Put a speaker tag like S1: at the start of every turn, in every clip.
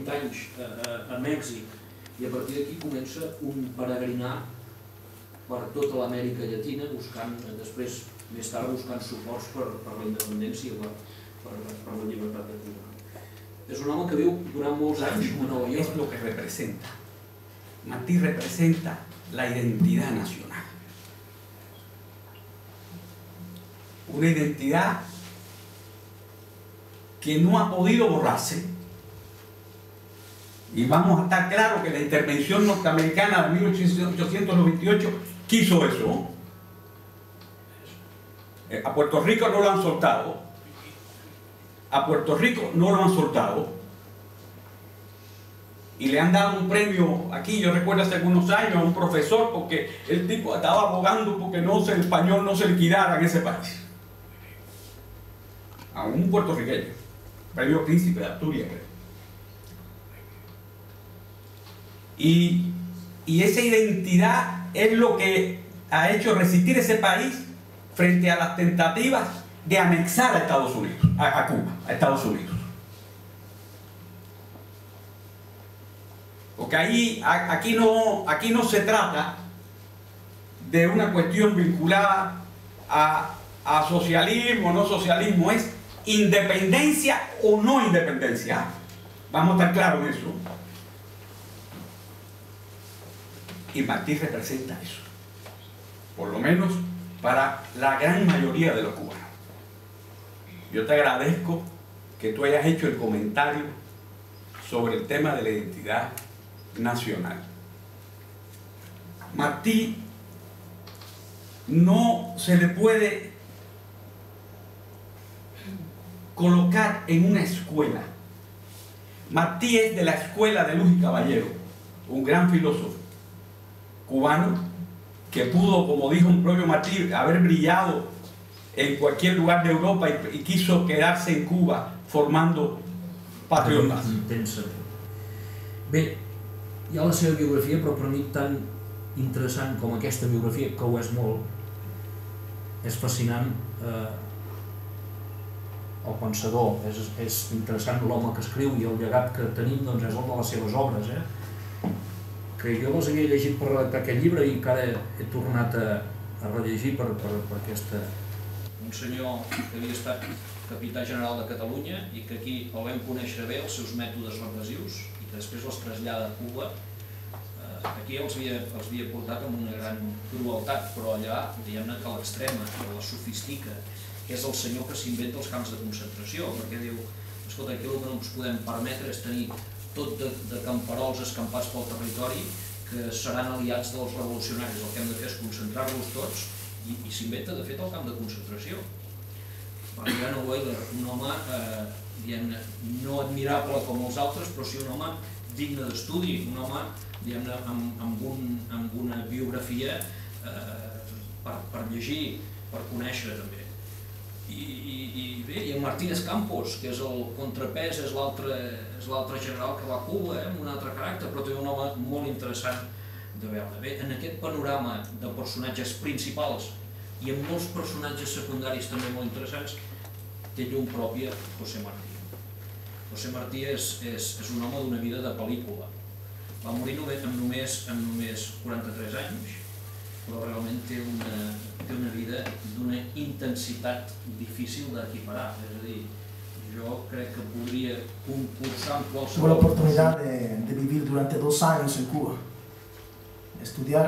S1: 8 anys a Mèxic, i a partir d'aquí comença un peregrinar per tota l'Amèrica Llatina, buscant, després, més tard, buscant suports per la independència, per la llibertat de Cuba. És un home que viu durant molts anys a Nova York.
S2: Es lo que representa. Martí representa la identidad nacional. Una identidad que no ha podido borrarse. Y vamos a estar claros que la intervención norteamericana de 1898 quiso eso. A Puerto Rico no lo han soltado. A Puerto Rico no lo han soltado. Y le han dado un premio aquí, yo recuerdo hace algunos años, a un profesor, porque el tipo estaba abogando porque el español no se liquidara en ese país. A un puertorriqueño, premio Príncipe de Asturias, creo. Y esa identidad es lo que ha hecho resistir ese país frente a las tentativas de anexar a Estados Unidos, a Cuba, a Estados Unidos. Porque aquí no se trata de una cuestión vinculada a socialismo o no socialismo, es independencia o no independencia. Vamos a estar claros en eso. Y Martí representa eso, por lo menos para la gran mayoría de los cubanos. Yo te agradezco que tú hayas hecho el comentario sobre el tema de la identidad nacional. Martí no se le puede colocar en una escuela. Martí es de la escuela de Luis Caballero, un gran filósofo cubano que pudo, como dijo un propio Martí, haber brillado en cualquier lugar de Europa y quiso quedarse en Cuba formando patriotas.
S1: Bé, hi ha la seva biografia, però per mi tan interessant com aquesta biografia, que ho és molt, és fascinant el pensador, és interessant l'home que escriu, i el llegat que tenim doncs, és el de les seves obres, que jo les havia llegit per redactar aquest llibre i que ara he tornat a rellegir per aquesta... Un senyor que havia estat capità general de Catalunya i que aquí el vam conèixer bé, els seus mètodes repressius, i que després els trasllada a Cuba. Aquí els havia portat amb una gran crueltat, però allà, diguem-ne que l'extrema, que la sofistica, que és el senyor que s'inventa els camps de concentració, perquè diu, escolta, aquí el que no ens podem permetre és tenir tot de camperols escampats pel territori que seran aliats dels revolucionaris. El que hem de fer és concentrar-los tots, i s'inventa, de fet, el camp de concentració. Mariano Weyler, un home no admirable com els altres, però sí un home digne d'estudi, un home amb una biografia per llegir, per conèixer també. I bé, i en Martínez Campos, que és el contrapès, és l'altre general que va a Cuba, amb un altre caràcter, però també un home molt interessant de veure. Bé, en aquest panorama de personatges principals i amb molts personatges secundaris també molt interessants, té llum pròpia José Martí. José Martí és un home d'una vida de pel·lícula. Va morir amb només 43 anys, però realment té una vida d'una intensitat difícil d'equiparar. És a dir, yo creo que podría concursar en cualquier...
S3: Tuve la oportunidad de vivir durante 2 años en Cuba. Estudiar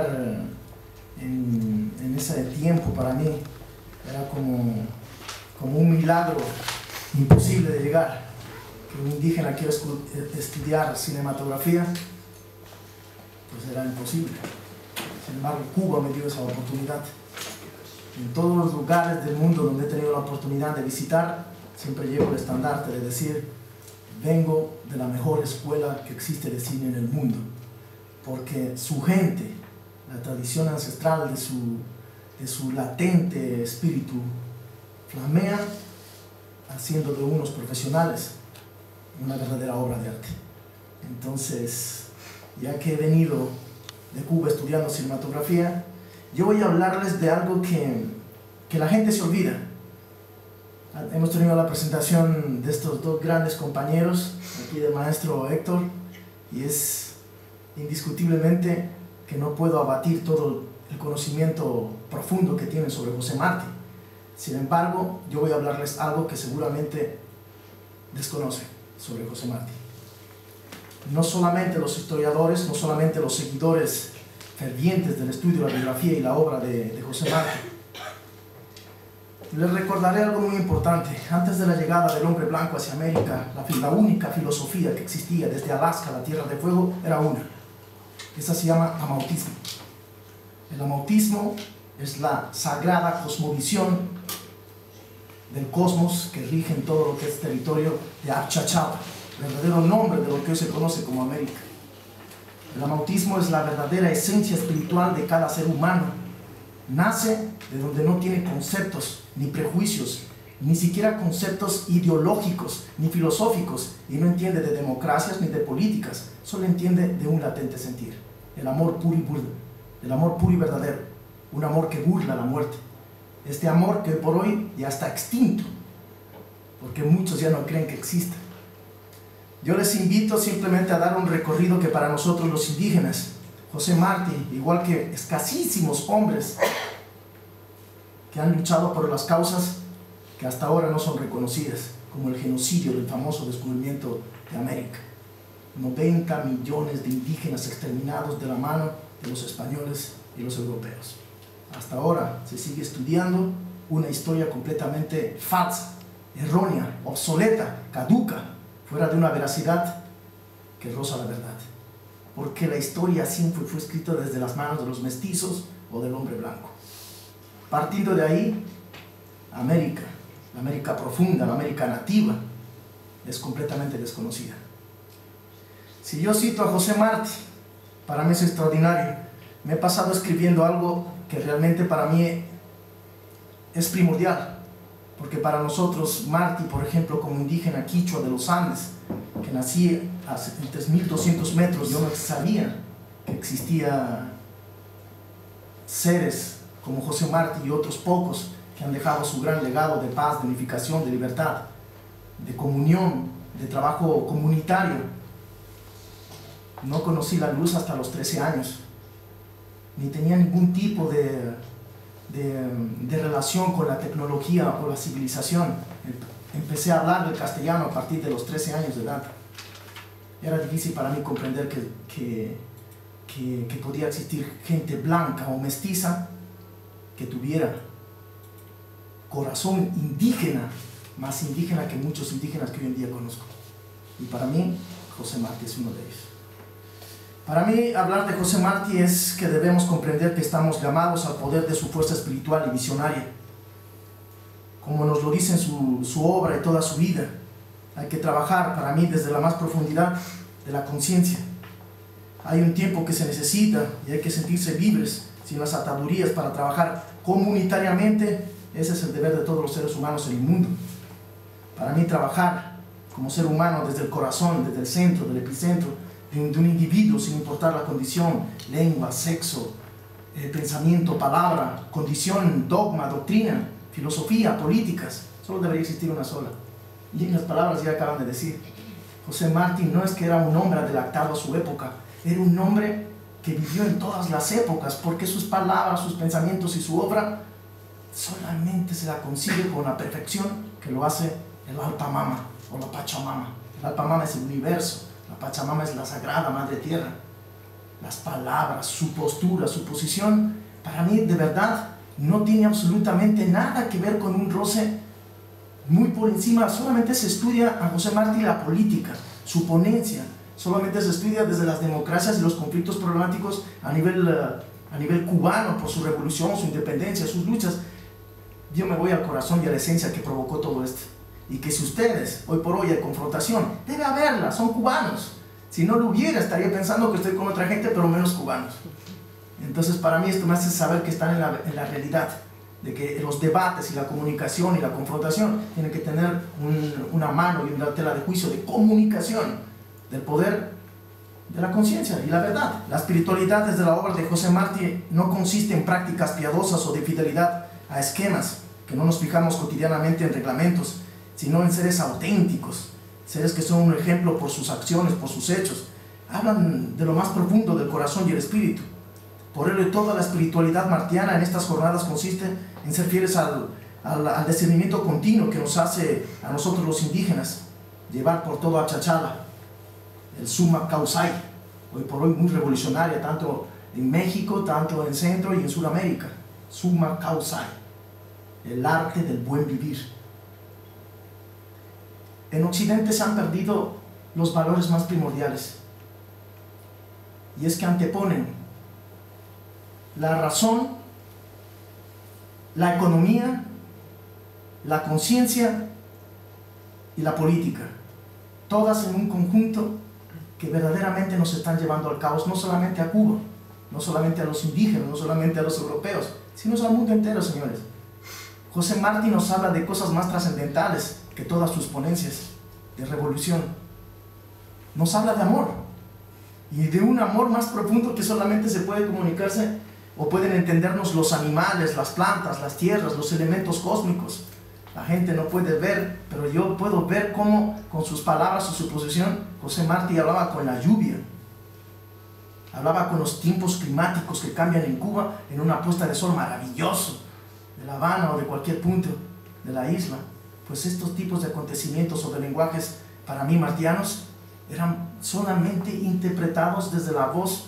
S3: en ese tiempo para mí era como un milagro imposible de llegar. Que un indígena quiera estudiar cinematografía, pues era imposible. Sin embargo, Cuba me dio esa oportunidad. En todos los lugares del mundo donde he tenido la oportunidad de visitar, siempre llevo el estandarte de decir, vengo de la mejor escuela que existe de cine en el mundo, porque su gente, la tradición ancestral de su latente espíritu, flamea haciendo de unos profesionales una verdadera obra de arte. Entonces, ya que he venido de Cuba estudiando cinematografía, yo voy a hablarles de algo que la gente se olvida. Hemos tenido la presentación de estos dos grandes compañeros, aquí del maestro Héctor, y es indiscutiblemente que no puedo abatir todo el conocimiento profundo que tienen sobre José Martí. Sin embargo, yo voy a hablarles algo que seguramente desconocen sobre José Martí. No solamente los historiadores, no solamente los seguidores fervientes del estudio de la biografía y la obra de José Martí. Les recordaré algo muy importante. Antes de la llegada del hombre blanco hacia América, la única filosofía que existía desde Alaska a la Tierra de Fuego era una. Esa se llama amautismo. El amautismo es la sagrada cosmovisión del cosmos que rige en todo lo que es territorio de Apchachapa, verdadero nombre de lo que hoy se conoce como América. El amautismo es la verdadera esencia espiritual de cada ser humano. Nace de donde no tiene conceptos ni prejuicios, ni siquiera conceptos ideológicos ni filosóficos, y no entiende de democracias ni de políticas, solo entiende de un latente sentir, el amor puro y verdadero, un amor que burla la muerte. Este amor que por hoy ya está extinto, porque muchos ya no creen que exista. Yo les invito simplemente a dar un recorrido que para nosotros los indígenas, José Martí, igual que escasísimos hombres que han luchado por las causas que hasta ahora no son reconocidas, como el genocidio del famoso descubrimiento de América. 90 millones de indígenas exterminados de la mano de los españoles y los europeos. Hasta ahora se sigue estudiando una historia completamente falsa, errónea, obsoleta, caduca, fuera de una veracidad que roza la verdad. Porque la historia siempre fue escrita desde las manos de los mestizos o del hombre blanco. Partiendo de ahí, América, la América profunda, la América nativa, es completamente desconocida. Si yo cito a José Martí, para mí es extraordinario. Me he pasado escribiendo algo que realmente para mí es primordial, porque para nosotros Martí, por ejemplo, como indígena quichua de los Andes, que nací a 3.200 metros, yo no sabía que existía seres como José Martí y otros pocos que han dejado su gran legado de paz, de unificación, de libertad, de comunión, de trabajo comunitario. No conocí la luz hasta los 13 años, ni tenía ningún tipo de relación con la tecnología o la civilización. Empecé a hablar el castellano a partir de los 13 años de edad. Era difícil para mí comprender que podía existir gente blanca o mestiza que tuviera corazón indígena, más indígena que muchos indígenas que hoy en día conozco. Y para mí, José Martí es uno de ellos. Para mí, hablar de José Martí es que debemos comprender que estamos llamados al poder de su fuerza espiritual y visionaria. Como nos lo dice en su obra y toda su vida, hay que trabajar, para mí, desde la más profundidad de la conciencia. Hay un tiempo que se necesita y hay que sentirse libres, sin las atadurías, para trabajar comunitariamente. Ese es el deber de todos los seres humanos en el mundo. Para mí, trabajar como ser humano desde el corazón, desde el centro, del epicentro, de un individuo, sin importar la condición, lengua, sexo, pensamiento, palabra, condición, dogma, doctrina, filosofía, políticas, solo debería existir una sola. Y en las palabras ya acaban de decir, José Martí no es que era un hombre adelantado a su época, era un hombre que vivió en todas las épocas, porque sus palabras, sus pensamientos y su obra solamente se la consigue con la perfección que lo hace el Alpamama o la Pachamama. El Alpamama es el universo, la Pachamama es la sagrada Madre Tierra. Las palabras, su postura, su posición, para mí de verdad no tiene absolutamente nada que ver con un roce muy por encima. Solamente se estudia a José Martí la política, su ponencia, solamente se estudia desde las democracias y los conflictos problemáticos a nivel cubano, por su revolución, su independencia, sus luchas. Yo me voy al corazón y a la esencia que provocó todo esto. Y que si ustedes, hoy por hoy hay confrontación, debe haberla, son cubanos. Si no lo hubiera, estaría pensando que estoy con otra gente, pero menos cubanos. Entonces para mí esto me hace saber que están en la realidad, de que los debates y la comunicación y la confrontación tienen que tener una mano y una tela de juicio de comunicación, del poder de la conciencia y la verdad. La espiritualidad desde la obra de José Martí no consiste en prácticas piadosas o de fidelidad a esquemas que no nos fijamos cotidianamente en reglamentos, sino en seres auténticos, seres que son un ejemplo por sus acciones, por sus hechos. Hablan de lo más profundo del corazón y el espíritu. Por ello, toda la espiritualidad martiana en estas jornadas consiste en ser fieles al discernimiento continuo que nos hace a nosotros los indígenas llevar por todo a Chachala, el Summa Causai, hoy por hoy muy revolucionaria, tanto en México, tanto en Centro y en Sudamérica. Summa Causai, el arte del buen vivir. En Occidente se han perdido los valores más primordiales, y es que anteponen la razón, la economía, la conciencia y la política, todas en un conjunto que verdaderamente nos están llevando al caos, no solamente a Cuba, no solamente a los indígenas, no solamente a los europeos, sino al mundo entero, señores. José Martí nos habla de cosas más trascendentales que todas sus ponencias de revolución. Nos habla de amor, y de un amor más profundo que solamente se puede comunicarse o pueden entendernos los animales, las plantas, las tierras, los elementos cósmicos. La gente no puede ver, pero yo puedo ver cómo con sus palabras y su posición José Martí hablaba con la lluvia, hablaba con los tiempos climáticos que cambian en Cuba en una puesta de sol maravilloso, de La Habana o de cualquier punto de la isla. Pues estos tipos de acontecimientos o de lenguajes para mí martianos eran solamente interpretados desde la voz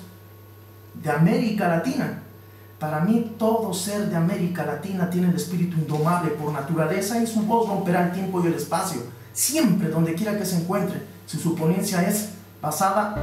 S3: de América Latina. Para mí todo ser de América Latina tiene el espíritu indomable por naturaleza y su voz romperá el tiempo y el espacio, siempre, donde quiera que se encuentre, si su ponencia es basada